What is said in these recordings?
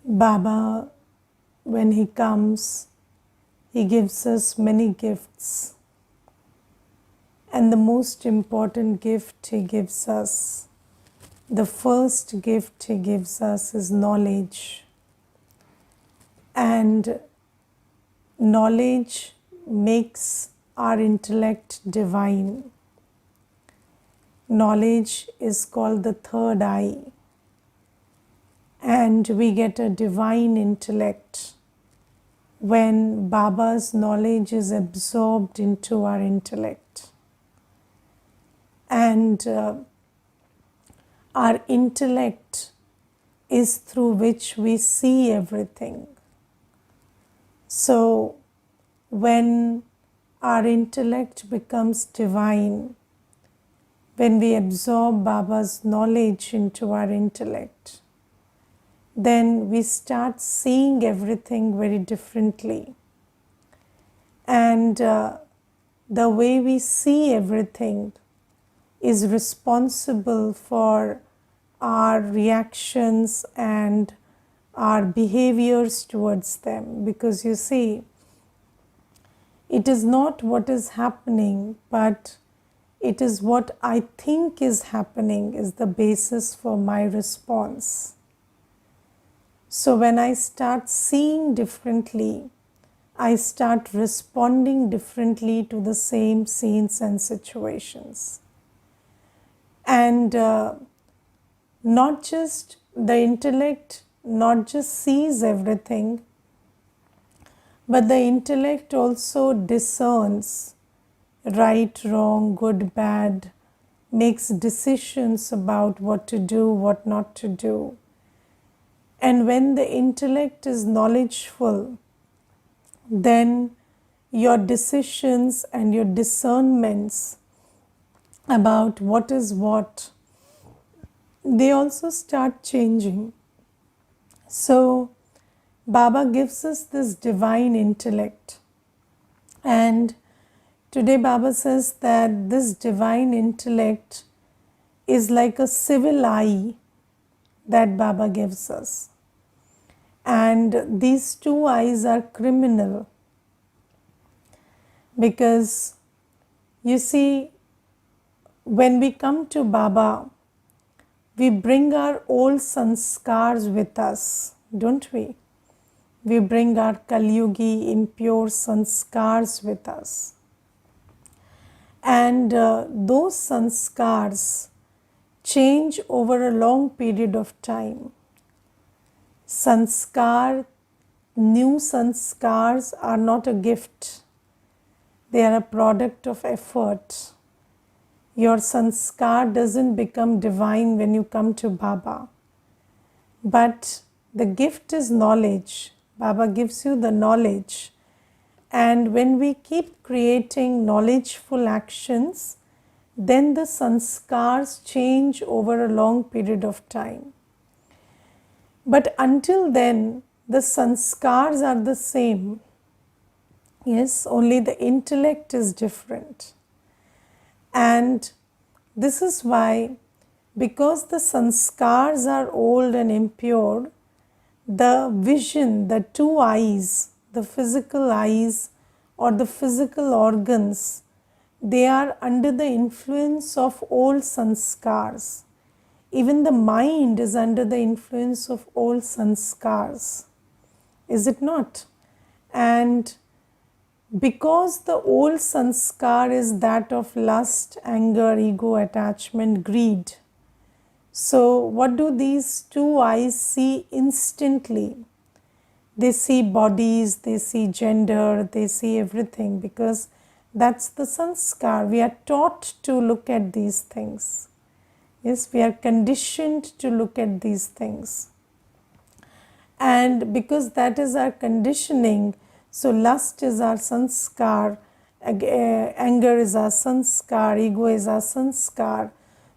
Baba, when he comes, he gives us many gifts. And the most important gift he gives us, the first gift he gives us is knowledge. And knowledge makes our intellect divine. Knowledge is called the third eye. And we get a divine intellect when Baba's knowledge is absorbed into our intellect. And our intellect is through which we see everything. So when our intellect becomes divine, when we absorb Baba's knowledge into our intellect, then we start seeing everything very differently. And the way we see everything is responsible for our reactions and our behaviors towards them. Because you see, it is not what is happening, but it is what I think is happening is the basis for my response. So when I start seeing differently, I start responding differently to the same scenes and situations. And not just the intellect, not just sees everything, but the intellect also discerns right, wrong, good, bad, makes decisions about what to do, what not to do. And when the intellect is knowledgeful, then your decisions and your discernments about what is what, they also start changing. So Baba gives us this divine intellect. And today Baba says that this divine intellect is like a civil eye that Baba gives us. And these two eyes are criminal, because you see, when we come to Baba, we bring our old sanskars with us, don't we? We bring our Kalyugi impure sanskars with us. And those sanskars change over a long period of time. New sanskars are not a gift. They are a product of effort. Your sanskar doesn't become divine when you come to Baba. But the gift is knowledge. Baba gives you the knowledge. And when we keep creating knowledgeful actions, then the sanskars change over a long period of time. But until then, the sanskars are the same. Yes, only the intellect is different. And this is why, because the sanskars are old and impure, the vision, the two eyes, the physical eyes or the physical organs, they are under the influence of old sanskars. Even the mind is under the influence of old sanskars, is it not? And because the old sanskar is that of lust, anger, ego, attachment, greed, so what do these two eyes see instantly? They see bodies, they see gender, they see everything, because that's the sanskar. We are taught to look at these things. Yes, we are conditioned to look at these things. And because that is our conditioning, so lust is our sanskar, anger is our sanskar, ego is our sanskar.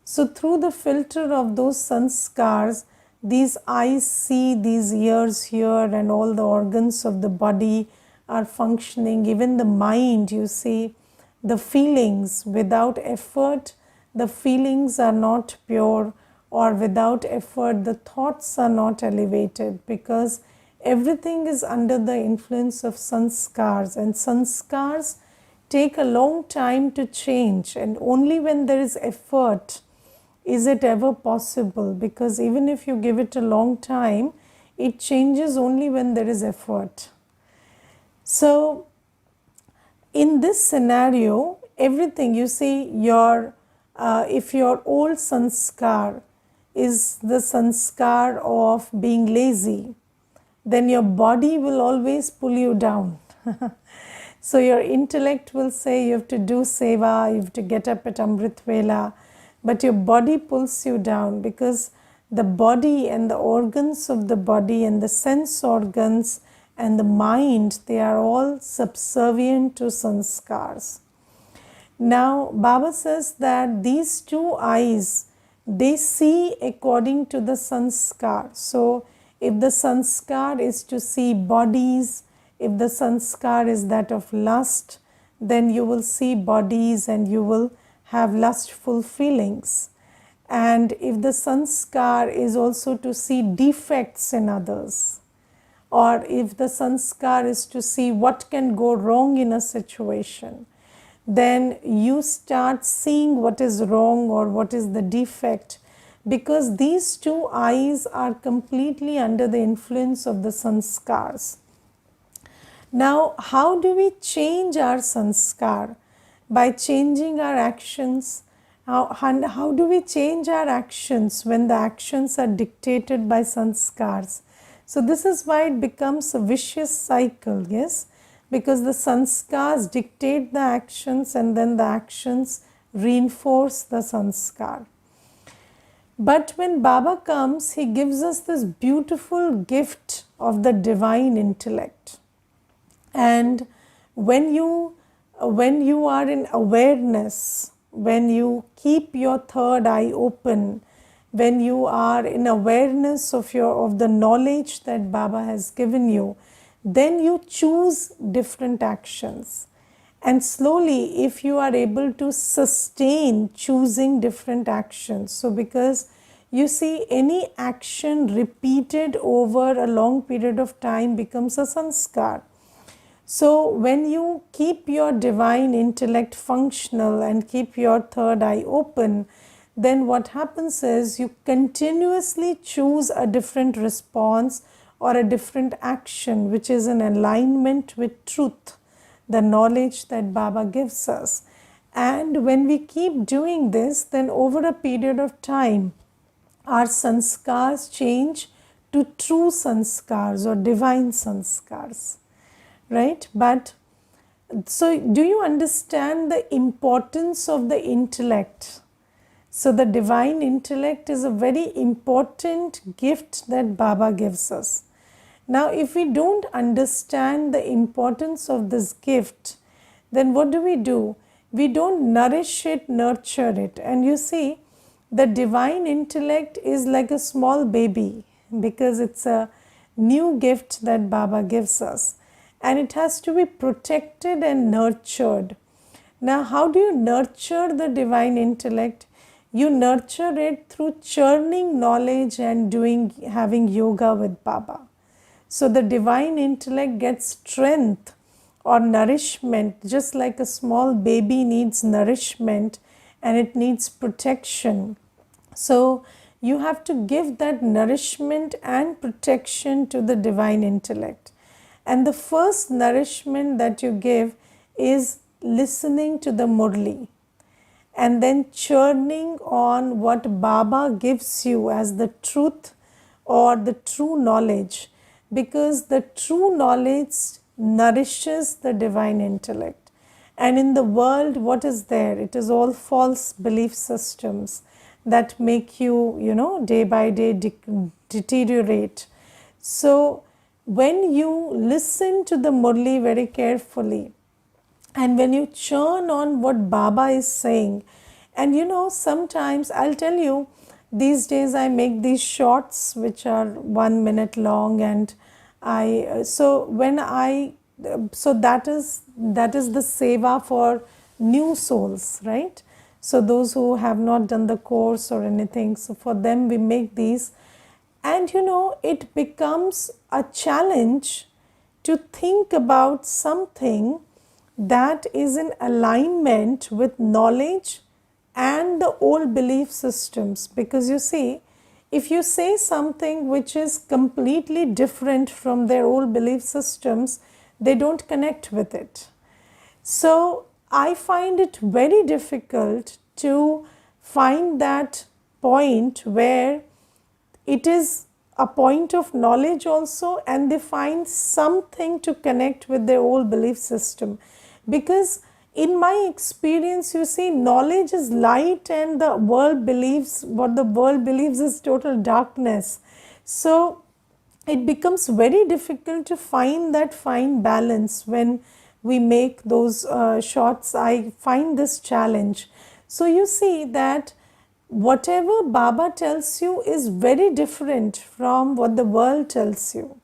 So through the filter of those sanskars, these eyes see, these ears hear, and all the organs of the body are functioning. Even the mind, you see, the feelings, without effort, the feelings are not pure, or without effort, the thoughts are not elevated, because everything is under the influence of sanskars, and sanskars take a long time to change, and only when there is effort is it ever possible, because even if you give it a long time, it changes only when there is effort. So in this scenario, everything you see, if your old sanskar is the sanskar of being lazy, then your body will always pull you down. So your intellect will say you have to do seva, you have to get up at Amrit Vela, but your body pulls you down, because the body and the organs of the body and the sense organs and the mind, they are all subservient to sanskars. Now Baba says that these two eyes, they see according to the sanskar. So if the sanskar is to see bodies, if the sanskar is that of lust, then you will see bodies and you will have lustful feelings. And if the sanskar is also to see defects in others, or if the sanskar is to see what can go wrong in a situation, then you start seeing what is wrong or what is the defect, because these two eyes are completely under the influence of the sanskars. Now, how do we change our sanskar? By changing our actions. How do we change our actions when the actions are dictated by sanskars? So this is why it becomes a vicious cycle, yes? Because the sanskars dictate the actions, and then the actions reinforce the sanskar. But when Baba comes, he gives us this beautiful gift of the divine intellect. And when you are in awareness, when you keep your third eye open, when you are in awareness of the knowledge that Baba has given you, then you choose different actions. And slowly, if you are able to sustain choosing different actions, so because you see, any action repeated over a long period of time becomes a sanskar. So when you keep your divine intellect functional and keep your third eye open, then what happens is you continuously choose a different response or a different action which is in alignment with truth, the knowledge that Baba gives us. And when we keep doing this, then over a period of time, our sanskars change to true sanskars or divine sanskars. Right? But so do you understand the importance of the intellect? So the divine intellect is a very important gift that Baba gives us. Now if we don't understand the importance of this gift, then what do? We don't nourish it, nurture it. And you see, the divine intellect is like a small baby, because it's a new gift that Baba gives us. And it has to be protected and nurtured. Now, how do you nurture the divine intellect? You nurture it through churning knowledge and having yoga with Baba. So the divine intellect gets strength or nourishment, just like a small baby needs nourishment and it needs protection. So you have to give that nourishment and protection to the divine intellect. And the first nourishment that you give is listening to the Murli, and then churning on what Baba gives you as the truth or the true knowledge, because the true knowledge nourishes the divine intellect. And in the world, what is there? It is all false belief systems that make you, day by day deteriorate. So when you listen to the Murli very carefully, and when you churn on what Baba is saying, and sometimes I'll tell you, these days I make these shorts which are 1 minute long, and that is the seva for new souls, right? So those who have not done the course or anything, so for them we make these. And it becomes a challenge to think about something that is in alignment with knowledge and the old belief systems. Because you see, if you say something which is completely different from their old belief systems, they don't connect with it. So I find it very difficult to find that point where it is a point of knowledge also, and they find something to connect with their old belief system. Because in my experience, you see, knowledge is light and the world believes, what the world believes is total darkness. So it becomes very difficult to find that fine balance when we make those shots. I find this challenge. So you see that whatever Baba tells you is very different from what the world tells you.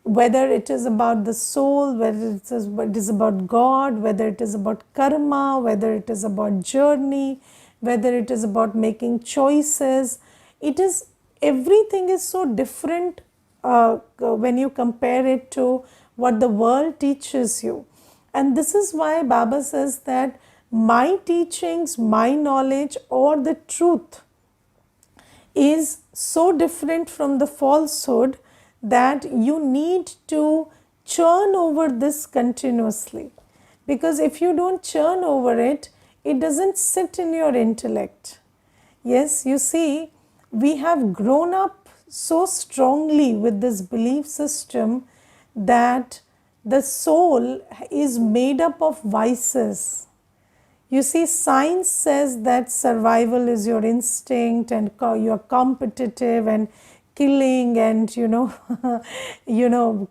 Whether it is about the soul, whether it is about God, whether it is about karma, whether it is about journey, whether it is about making choices, everything is so different when you compare it to what the world teaches you. And this is why Baba says that my teachings, my knowledge, or the truth is so different from the falsehood that you need to churn over this continuously. Because if you don't churn over it, it doesn't sit in your intellect. Yes, you see, we have grown up so strongly with this belief system that the soul is made up of vices. You see, science says that survival is your instinct and you're competitive, and killing and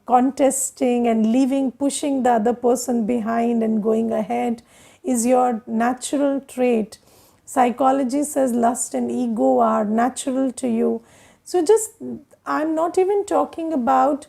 contesting and leaving, pushing the other person behind and going ahead is your natural trait. Psychology says lust and ego are natural to you. So I'm not even talking about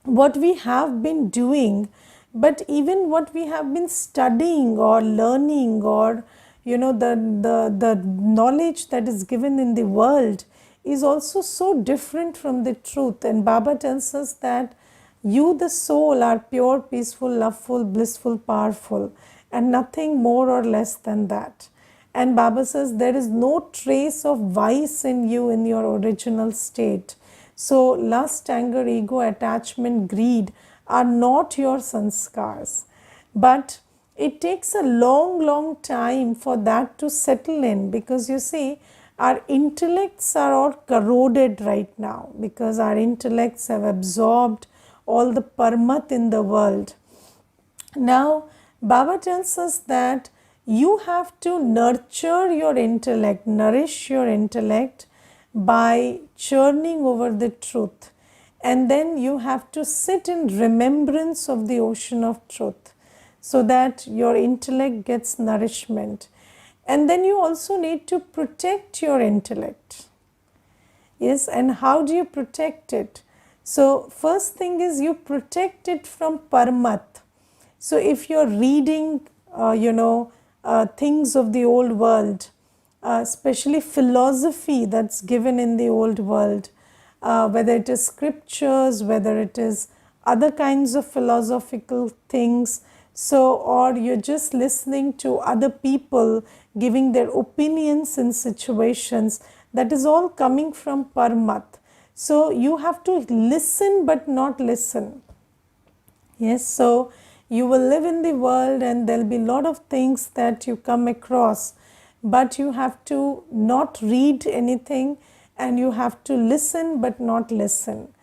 what we have been doing, but even what we have been studying or learning, or the knowledge that is given in the world is also so different from the truth. And Baba tells us that you, the soul, are pure, peaceful, loveful, blissful, powerful, and nothing more or less than that. And Baba says there is no trace of vice in you in your original state. So lust, anger, ego, attachment, greed are not your sanskars. But it takes a long time for that to settle in, because you see, our intellects are all corroded right now, because our intellects have absorbed all the parmat in the world. Now, Baba tells us that you have to nurture your intellect, nourish your intellect by churning over the truth. And then you have to sit in remembrance of the ocean of truth, so that your intellect gets nourishment. And then you also need to protect your intellect. Yes, and how do you protect it? So first thing is you protect it from parmat. So if you're reading, things of the old world, especially philosophy that's given in the old world, whether it is scriptures, whether it is other kinds of philosophical things, so, or you're just listening to other people giving their opinions in situations, that is all coming from parmat. So you have to listen but not listen. Yes, so you will live in the world and there'll be a lot of things that you come across, but you have to not read anything and you have to listen but not listen.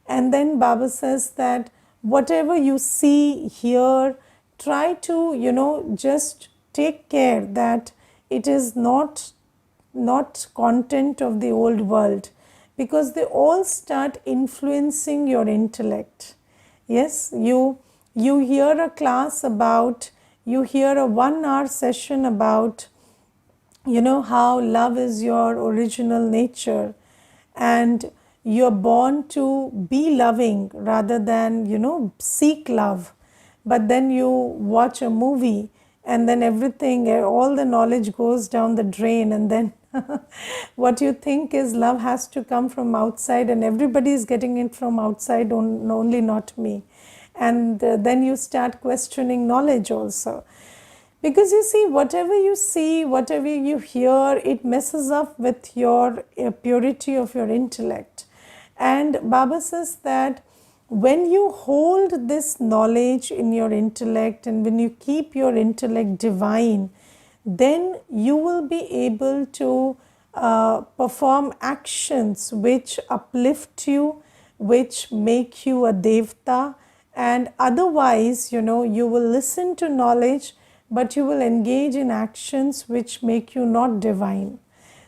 And then Baba says that whatever you see, hear, try to, just take care that it is not content of the old world, because they all start influencing your intellect. Yes, you hear a class about, you hear a 1 hour session about, how love is your original nature, and you're born to be loving rather than, seek love. But then you watch a movie and then everything, all the knowledge goes down the drain, and then what you think is love has to come from outside, and everybody is getting it from outside, only not me. And then you start questioning knowledge also. Because you see, whatever you hear, it messes up with your purity of your intellect. And Baba says that when you hold this knowledge in your intellect and when you keep your intellect divine, then you will be able to perform actions which uplift you, which make you a devta. And otherwise, you will listen to knowledge, but you will engage in actions which make you not divine.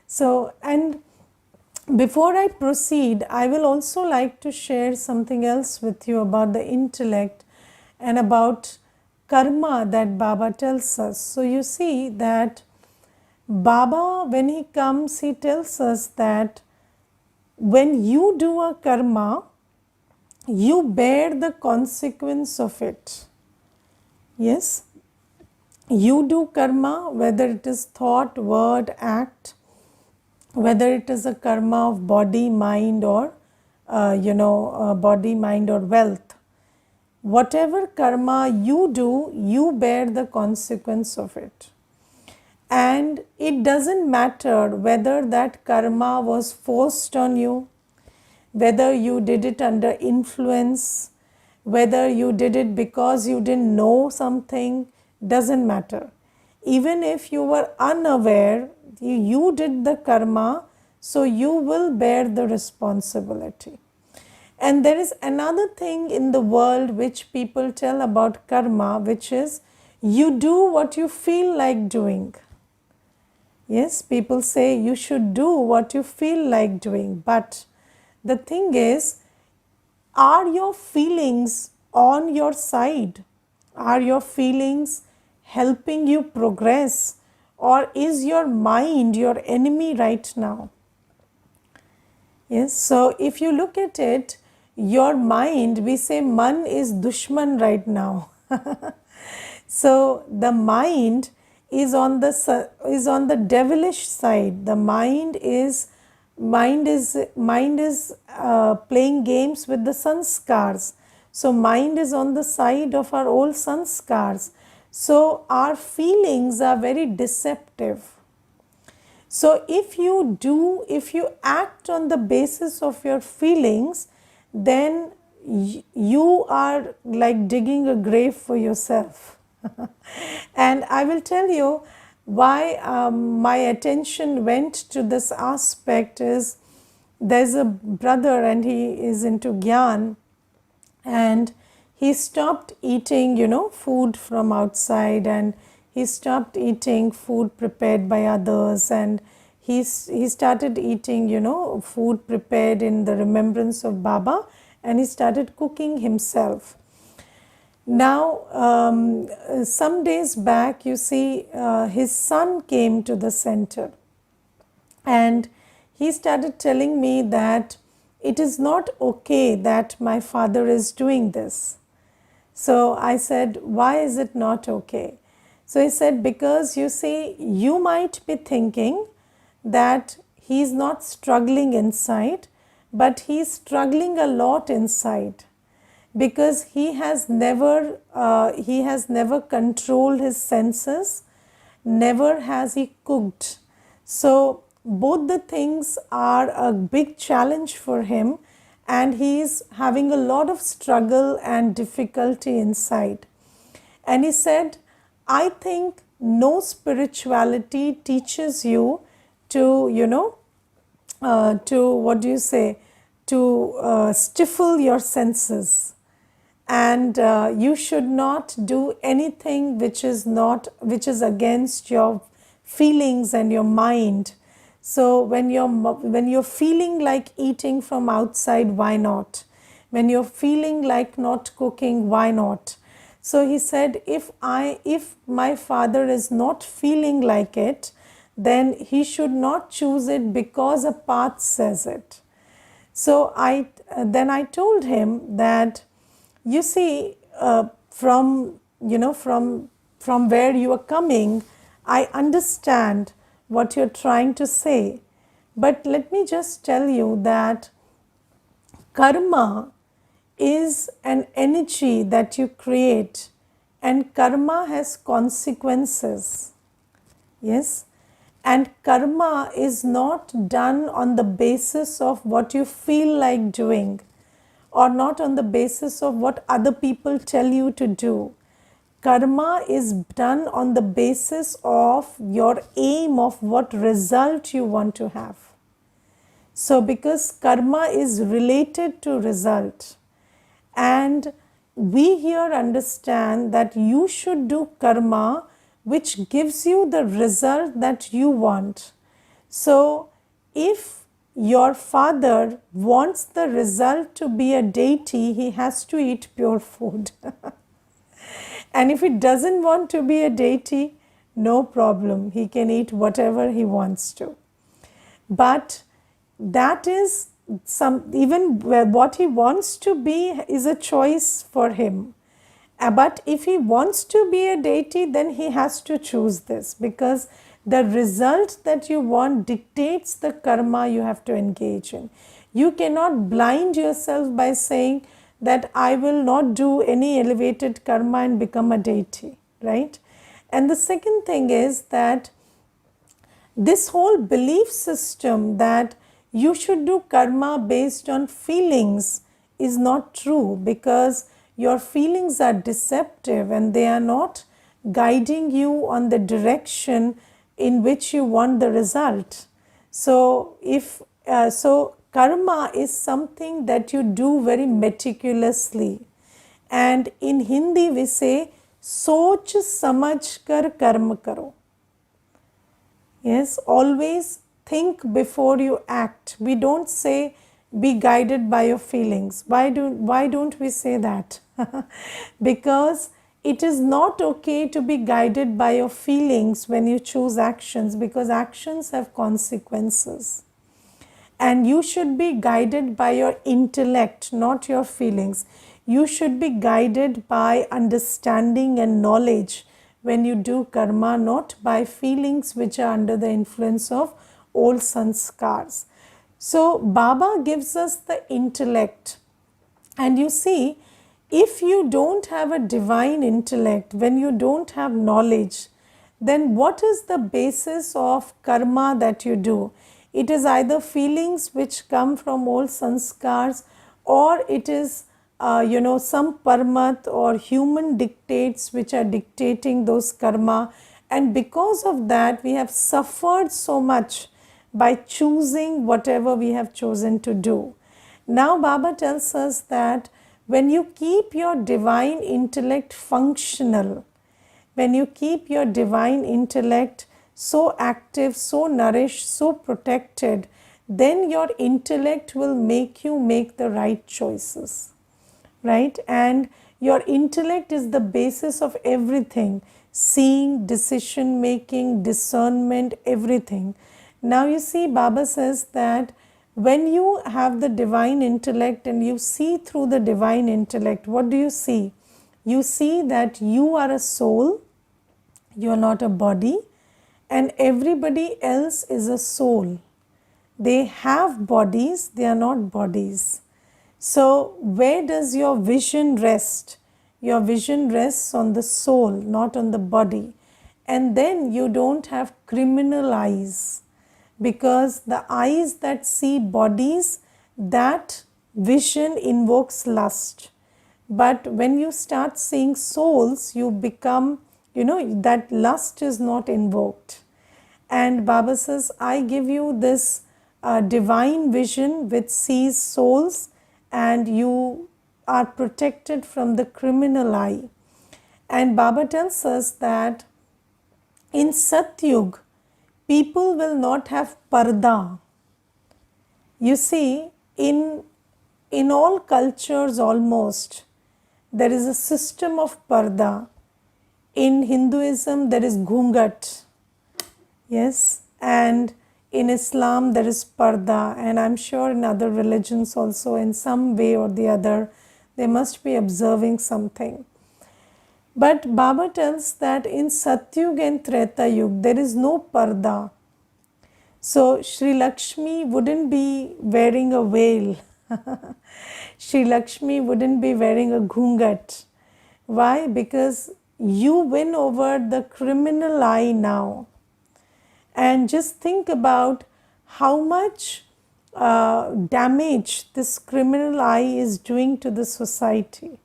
So, and before I proceed, I will also like to share something else with you about the intellect and about karma that Baba tells us. So, you see that Baba, when he comes, he tells us that when you do a karma, you bear the consequence of it. Yes, you do karma, whether it is thought, word, act, whether it is a karma of body, mind, or body, mind, or wealth. Whatever karma you do, you bear the consequence of it. And it doesn't matter whether that karma was forced on you, whether you did it under influence, whether you did it because you didn't know something, doesn't matter. Even if you were unaware, you did the karma, so you will bear the responsibility. And there is another thing in the world which people tell about karma, which is you do what you feel like doing. Yes, people say you should do what you feel like doing, but the thing is, are your feelings on your side? Are your feelings helping you progress? Or is your mind your enemy right now? Yes, so if you look at it, your mind, we say man is dushman right now. So the mind is on the devilish side. The mind is playing games with the sanskars. So mind is on the side of our old sanskars. So our feelings are very deceptive. So if you act on the basis of your feelings, then you are like digging a grave for yourself. And I will tell you why my attention went to this aspect is there's a brother and he is into Gyan, and he stopped eating, food from outside, and he stopped eating food prepared by others, and he started eating, food prepared in the remembrance of Baba, and he started cooking himself. Now, some days back, you see, his son came to the center, and he started telling me that it is not okay that my father is doing this. So I said, why is it not okay? So he said, because you see, you might be thinking that he's not struggling inside, but he's struggling a lot inside, because he has never controlled his senses, never has he cooked. So both the things are a big challenge for him, and he is having a lot of struggle and difficulty inside. And he said, I think no spirituality teaches you to, to stifle your senses. And you should not do anything which is against your feelings and your mind. So when you're feeling like eating from outside, why not? When you're feeling like not cooking, why not? So he said, if my father is not feeling like it, then he should not choose it because a path says it. So then I told him that, you see, from from where you are coming, I understand what you're trying to say. But let me just tell you that karma is an energy that you create, and karma has consequences. Yes, and karma is not done on the basis of what you feel like doing, or not on the basis of what other people tell you to do. Karma is done on the basis of your aim of what result you want to have. So because karma is related to result, and we here understand that you should do karma which gives you the result that you want. So if your father wants the result to be a deity, he has to eat pure food. And if he doesn't want to be a deity, no problem, he can eat whatever he wants to. But that is even what he wants to be is a choice for him. But if he wants to be a deity, then he has to choose this, because the result that you want dictates the karma you have to engage in. You cannot blind yourself by saying that I will not do any elevated karma and become a deity, right? And the second thing is that this whole belief system that you should do karma based on feelings is not true, because your feelings are deceptive and they are not guiding you on the direction in which you want the result. So karma is something that you do very meticulously, and in Hindi we say soch samajh kar karma karo. Yes, always think before you act. We don't say be guided by your feelings. Why don't we say that? Because it is not okay to be guided by your feelings when you choose actions, because actions have consequences. And you should be guided by your intellect, not your feelings. You should be guided by understanding and knowledge when you do karma, not by feelings which are under the influence of old sanskars. So Baba gives us the intellect. And you see, if you don't have a divine intellect, when you don't have knowledge, then what is the basis of karma that you do? It is either feelings which come from old sanskars, or it is some parmat or human dictates which are dictating those karma. And because of that, we have suffered so much by choosing whatever we have chosen to do. Now Baba tells us that when you keep your divine intellect functional, when you keep your divine intellect so active, so nourished, so protected, then your intellect will make you make the right choices, right? And your intellect is the basis of everything: seeing, decision making, discernment, everything. Now you see, Baba says that when you have the divine intellect and you see through the divine intellect, what do you see? You see that you are a soul, you are not a body, and everybody else is a soul. They have bodies, they are not bodies. So where does your vision rest? Your vision rests on the soul, not on the body. And then you don't have criminal eyes, because the eyes that see bodies, that vision invokes lust. But when you start seeing souls, you become, that lust is not invoked. And Baba says, I give you this divine vision which sees souls, and you are protected from the criminal eye. And Baba tells us that in Satyug, people will not have parda. You see, in all cultures almost, there is a system of parda. In Hinduism, there is ghungat. Yes, and in Islam there is parda, and I'm sure in other religions also, in some way or the other, they must be observing something. But Baba tells that in Satyug and Treta Yug there is no parda. So Sri Lakshmi wouldn't be wearing a veil. Sri Lakshmi wouldn't be wearing a ghungat. Why? Because you win over the criminal eye now. And just think about how much damage this criminal eye is doing to the society.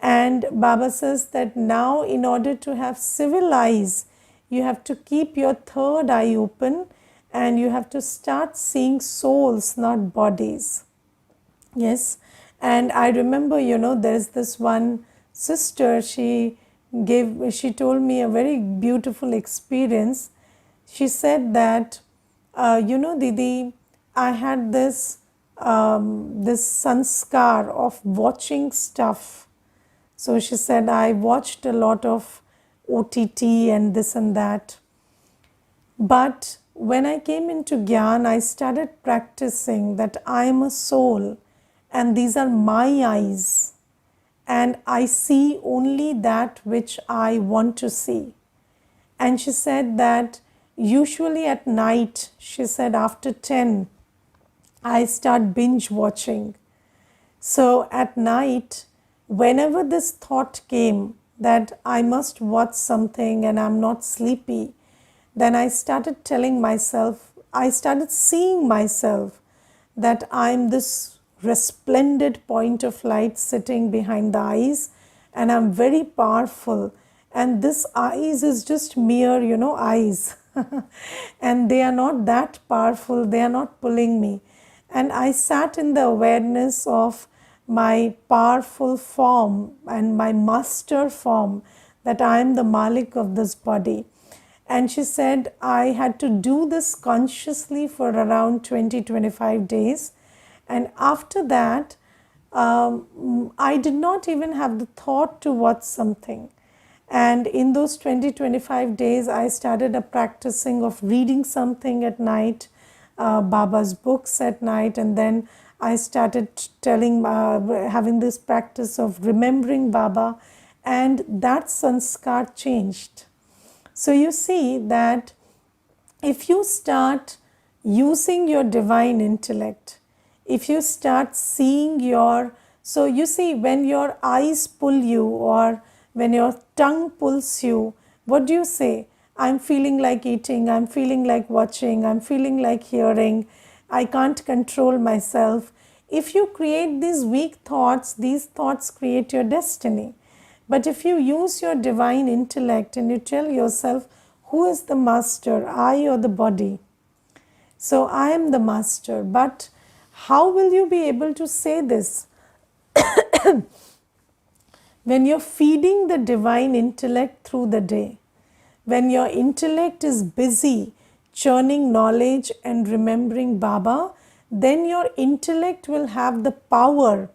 And Baba says that now, in order to have civil eyes, you have to keep your third eye open and you have to start seeing souls, not bodies. Yes. And I remember, there's this one sister, she told me a very beautiful experience. She said that, Didi, I had this sanskar of watching stuff. So she said, I watched a lot of OTT and this and that. But when I came into Gyan, I started practicing that I am a soul and these are my eyes. And I see only that which I want to see. And she said that usually at night, she said after 10, I start binge watching. So at night, whenever this thought came that I must watch something and I'm not sleepy, then I started telling myself, I started seeing myself that I'm this resplendent point of light sitting behind the eyes and I'm very powerful. And this eyes is just mere, eyes. And they are not that powerful, they are not pulling me. And I sat in the awareness of my powerful form and my master form, that I am the Malik of this body. And she said I had to do this consciously for around 20-25 days. And after that, I did not even have the thought to watch something. And in those 20-25 days, I started a practicing of reading something at night, Baba's books at night, and then I started having this practice of remembering Baba, and that sanskar changed. So you see that if you start using your divine intellect, if you start seeing so you see, when your eyes pull you or when your tongue pulls you, what do you say? I'm feeling like eating, I'm feeling like watching, I'm feeling like hearing, I can't control myself. If you create these weak thoughts, these thoughts create your destiny. But if you use your divine intellect and you tell yourself, who is the master, I or the body? So I am the master. But how will you be able to say this? When you're feeding the divine intellect through the day, when your intellect is busy churning knowledge and remembering Baba, then your intellect will have the power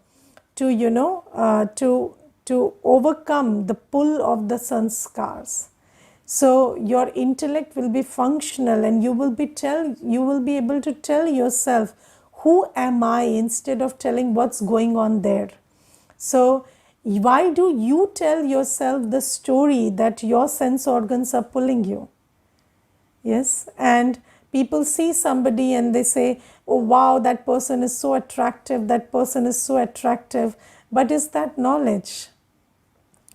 to, to overcome the pull of the sanskars. So your intellect will be functional and you will be able to tell yourself, who am I, instead of telling what's going on there. So why do you tell yourself the story that your sense organs are pulling you? Yes, and people see somebody and they say, oh wow, that person is so attractive, that person is so attractive. But is that knowledge?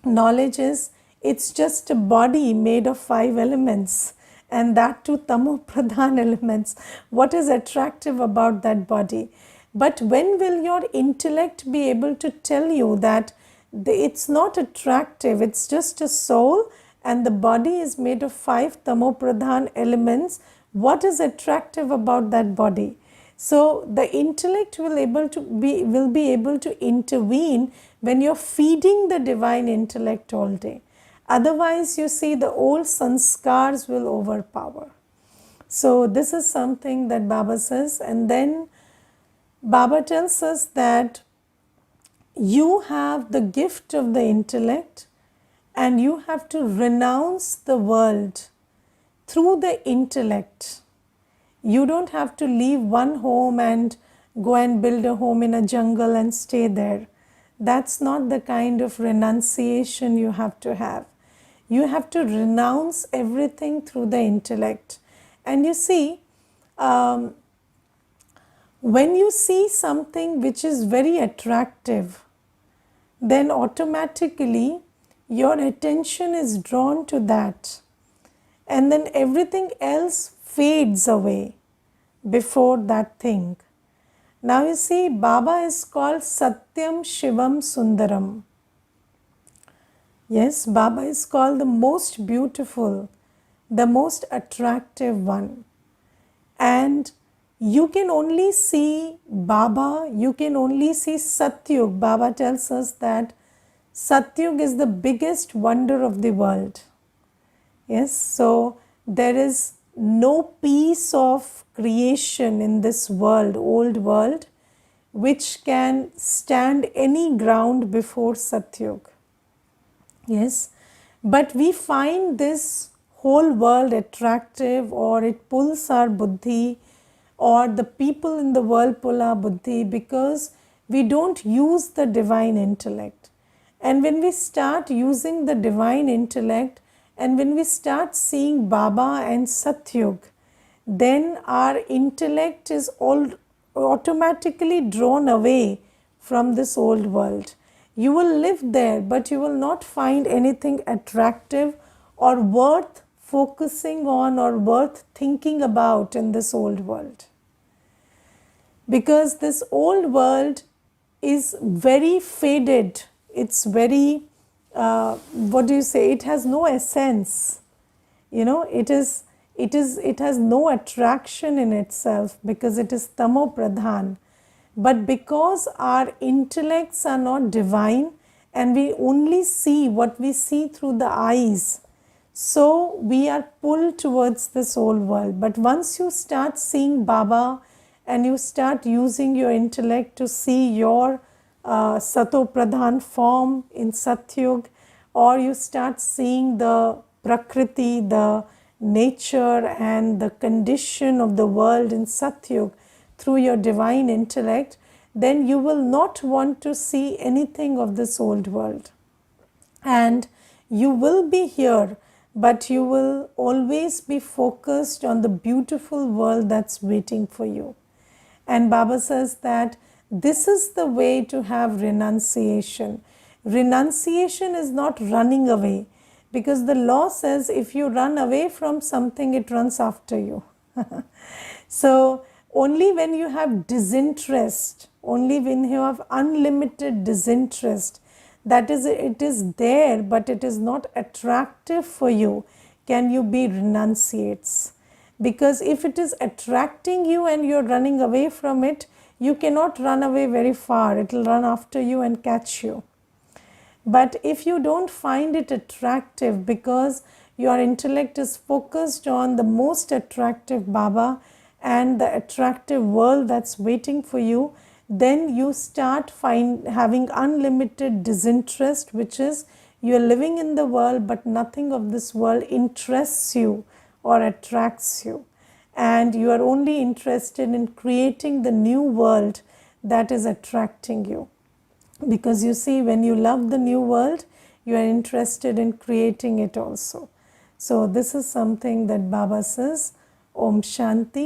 Knowledge is, it's just a body made of 5 elements, and that too tamo pradhan elements. What is attractive about that body? But when will your intellect be able to tell you that it's not attractive, it's just a soul and the body is made of 5 tamo pradhan elements? What is attractive about that body? So the intellect will be able to intervene when you're feeding the divine intellect all day. Otherwise, you see, the old sanskars will overpower. So this is something that Baba says. And then Baba tells us that you have the gift of the intellect and you have to renounce the world through the intellect. You don't have to leave one home and go and build a home in a jungle and stay there. That's not the kind of renunciation you have to have. You have to renounce everything through the intellect. And you see, when you see something which is very attractive, then automatically your attention is drawn to that, and then everything else fades away before that thing. Now you see, Baba is called Satyam Shivam Sundaram. Yes, Baba is called the most beautiful, the most attractive one. And you can only see Baba, you can only see Satyug. Baba tells us that Satyug is the biggest wonder of the world. Yes, so there is no piece of creation in this world, old world, which can stand any ground before Satyug. Yes, but we find this whole world attractive, or it pulls our buddhi, or the people in the world pull our buddhi, because we don't use the divine intellect. And when we start using the divine intellect, and when we start seeing Baba and Satyug, then our intellect is all automatically drawn away from this old world. You will live there, but you will not find anything attractive or worth focusing on or worth thinking about in this old world. Because this old world is very faded, it's very, it has no essence. You know, it has no attraction in itself, because it is tamo pradhan. But because our intellects are not divine, and we only see what we see through the eyes, so we are pulled towards this old world. But once you start seeing Baba, and you start using your intellect to see your Sato Pradhan form in Satyug, or you start seeing the Prakriti, the nature and the condition of the world in Satyug through your divine intellect, then you will not want to see anything of this old world. And you will be here, but you will always be focused on the beautiful world that's waiting for you. And Baba says that this is the way to have renunciation. Renunciation is not running away, because the law says if you run away from something, it runs after you. So only when you have disinterest, only when you have unlimited disinterest, that is, it is there but it is not attractive for you, can you be renunciates. Because if it is attracting you and you are running away from it, you cannot run away very far, it will run after you and catch you. But if you don't find it attractive, because your intellect is focused on the most attractive Baba and the attractive world that's waiting for you, then you start having unlimited disinterest, which is you are living in the world but nothing of this world interests you or attracts you, and you are only interested in creating the new world that is attracting you. Because you see, when you love the new world, you are interested in creating it also. So this is something that Baba says. Om Shanti.